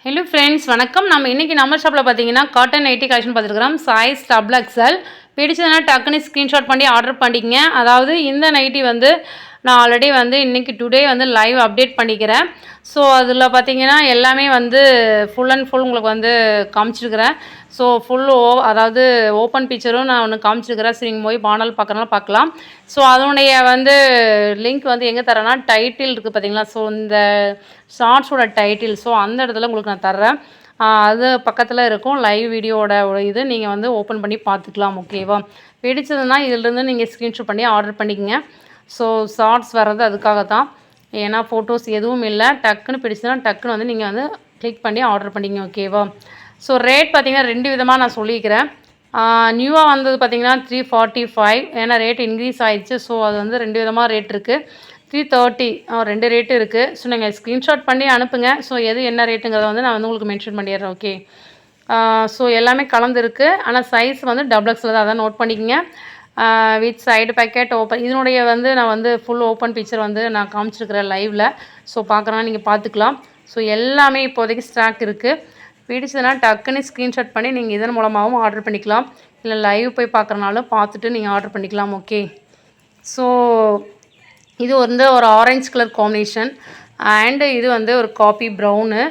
Hello friends வணக்கம். நம்ம இன்றைக்கி நம்ம ஷாப்பில் பார்த்தீங்கன்னா காட்டன் நைட்டி கலெக்ஷன் பார்த்துருக்குறோம். Size double XL. பிடிச்சதுன்னா டக்குன்னு ஸ்க்ரீன்ஷாட் பண்ணி ஆர்டர் பண்ணிக்கங்க. அதாவது இந்த நைட்டி வந்து நான் ஆல்ரெடி வந்து இன்றைக்கி டுடே வந்து லைவ் அப்டேட் பண்ணிக்கிறேன். ஸோ அதில் பார்த்தீங்கன்னா எல்லாமே வந்து ஃபுல் அண்ட் ஃபுல் உங்களுக்கு வந்து காமிச்சிருக்கிறேன். ஸோ அதாவது ஓப்பன் பிக்சரும் நான் ஒன்று காமிச்சிருக்கிறேன். ஸோ நீங்கள் போய் பானல் பார்க்குறனால பார்க்கலாம். ஸோ அதனுடைய வந்து லிங்க் வந்து எங்கே தரேன்னா டைட்டில் இருக்குது பார்த்தீங்களா. ஸோ இந்த ஷார்ட்ஸோட டைட்டில் ஸோ அந்த இடத்துல உங்களுக்கு நான் தர்றேன். அது பக்கத்தில் இருக்கும் லைவ் வீடியோட இது நீங்கள் வந்து ஓப்பன் பண்ணி பார்த்துக்கலாம். ஓகேவா? பிடிச்சதுன்னா இதிலேருந்து நீங்கள் ஸ்க்ரீன்ஷாட் பண்ணி ஆர்டர் பண்ணிக்கங்க. ஸோ ஷார்ட்ஸ் வர்றது அதுக்காக தான். ஏன்னா ஃபோட்டோஸ் எதுவும் இல்லை. டக்குன்னு பிடிச்சதுன்னா டக்குன்னு வந்து நீங்கள் வந்து கிளிக் பண்ணி ஆர்டர் பண்ணிங்க. ஓகேவா? ஸோ ரேட் பார்த்திங்கன்னா 2 விதமாக நான் சொல்லிக்கிறேன். நியூவாக வந்தது பார்த்திங்கன்னா 345. ஏன்னா ரேட் இன்க்ரீஸ் ஆகிடுச்சு. ஸோ அது வந்து 2 விதமாக ரேட் இருக்குது. 330 2 ரேட்டு இருக்குது. ஸோ நீங்கள் ஸ்க்ரீன்ஷாட் பண்ணி அனுப்புங்க. ஸோ எது என்ன ரேட்டுங்கிறத வந்து நான் வந்து உங்களுக்கு மென்ஷன் பண்ணிடுறேன். ஓகே. ஸோ எல்லாமே கலந்துருக்கு. ஆனால் சைஸ் வந்து டபுள் எக்ஸில் தான். அதான் நோட் பண்ணிக்கங்க. With side packet open. இதனுடைய வந்து நான் வந்து ஃபுல் ஓப்பன் பிக்சர் வந்து நான் காமிச்சிருக்கிறேன் லைவில். ஸோ பார்க்குறேன்னா நீங்கள் பார்த்துக்கலாம். ஸோ எல்லாமே இப்போதைக்கு ஸ்டாக் இருக்குது. பிடிச்சதுன்னா டக்குன்னு ஸ்க்ரீன்ஷாட் பண்ணி நீங்கள் இதன் மூலமாகவும் ஆர்டர் பண்ணிக்கலாம். இல்லை லைவ் போய் பார்க்குறனாலும் பார்த்துட்டு நீங்கள் ஆர்டர் பண்ணிக்கலாம். ஓகே. ஸோ இது வந்து ஒரு ஆரஞ்சு கலர் காம்பினேஷன் அண்டு இது வந்து ஒரு காப்பி ப்ரௌனு.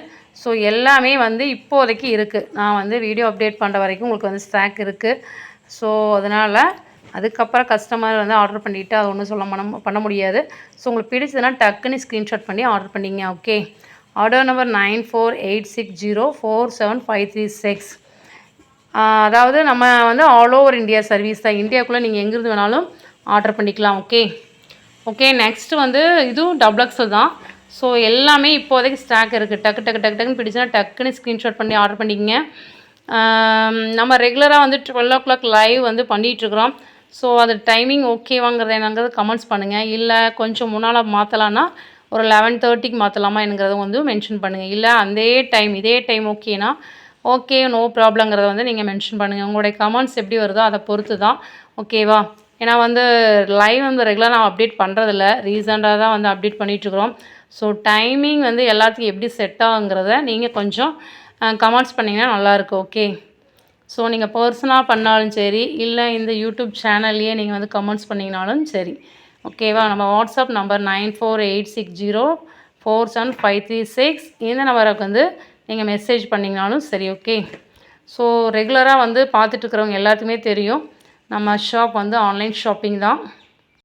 ஸோ எல்லாமே வந்து இப்போதைக்கு இருக்குது. நான் வந்து வீடியோ அப்டேட் பண்ணுற வரைக்கும் உங்களுக்கு வந்து ஸ்டாக் இருக்குது. ஸோ அதனால் அதுக்கப்புறம் கஸ்டமர் வந்து ஆர்டர் பண்ணிவிட்டு அது ஒன்றும் பண்ண முடியாது. ஸோ உங்களுக்கு பிடிச்சதுன்னா டக்குன்னு ஸ்க்ரீன்ஷாட் பண்ணி ஆர்டர் பண்ணிங்க. ஓகே. Order number 9486047536. அதாவது நம்ம வந்து ஆல் ஓவர் இந்தியா சர்வீஸ் தான். இந்தியாவுக்குள்ளே நீங்கள் எங்கேருந்து வேணாலும் ஆர்டர் பண்ணிக்கலாம். ஓகே. நெக்ஸ்ட்டு வந்து இதுவும் டபுள் எக்ஸல் தான். ஸோ எல்லாமே இப்போதைக்கு ஸ்டாக் இருக்குது. டக்குன்னு பிடிச்சுன்னா டக்குன்னு ஸ்க்ரீன்ஷாட் பண்ணி ஆர்டர் பண்ணிக்கங்க. நம்ம ரெகுலராக வந்து 12 o'clock லைவ் வந்து பண்ணிகிட்ருக்குறோம். ஸோ அது டைமிங் ஓகேவாங்கிறது என்னங்கிறது கமெண்ட்ஸ் பண்ணுங்கள். இல்லை கொஞ்சம் முன்னால் மாற்றலான்னா ஒரு 11:30க்கு மாற்றலாமா என்னங்கிறத வந்து மென்ஷன் பண்ணுங்கள். இல்லை இதே டைம் ஓகேனா ஓகே நோ ப்ராப்ளங்கிறத வந்து நீங்கள் மென்ஷன் பண்ணுங்கள். உங்களுடைய கமெண்ட்ஸ் எப்படி வருதோ அதை பொறுத்து தான். ஓகேவா? ஏன்னா வந்து லைவ் வந்து ரெகுலராக நான் அப்டேட் பண்ணுறதில்ல. ரீசெண்டாக தான் வந்து அப்டேட் பண்ணிகிட்ருக்குறோம். ஸோ டைமிங் வந்து எல்லாத்துக்கும் எப்படி செட் ஆகுங்கிறத நீங்கள் கொஞ்சம் கமெண்ட்ஸ் பண்ணிங்கன்னா நல்லாயிருக்கும். ஓகே. ஸோ நீங்கள் பர்சனலாக பண்ணாலும் சரி, இல்லை இந்த யூடியூப் சேனல்லையே நீங்கள் வந்து கமெண்ட்ஸ் பண்ணிங்கனாலும் சரி. ஓகேவா? நம்ம வாட்ஸ்அப் நம்பர் 9486047536 இந்த நம்பருக்கு வந்து நீங்கள் மெசேஜ் பண்ணிங்கனாலும் சரி. ஓகே. ஸோ ரெகுலராக வந்து பார்த்துட்ருக்குறவங்க எல்லாத்துக்குமே தெரியும் நம்ம ஷாப் வந்து ஆன்லைன் ஷாப்பிங் தான்.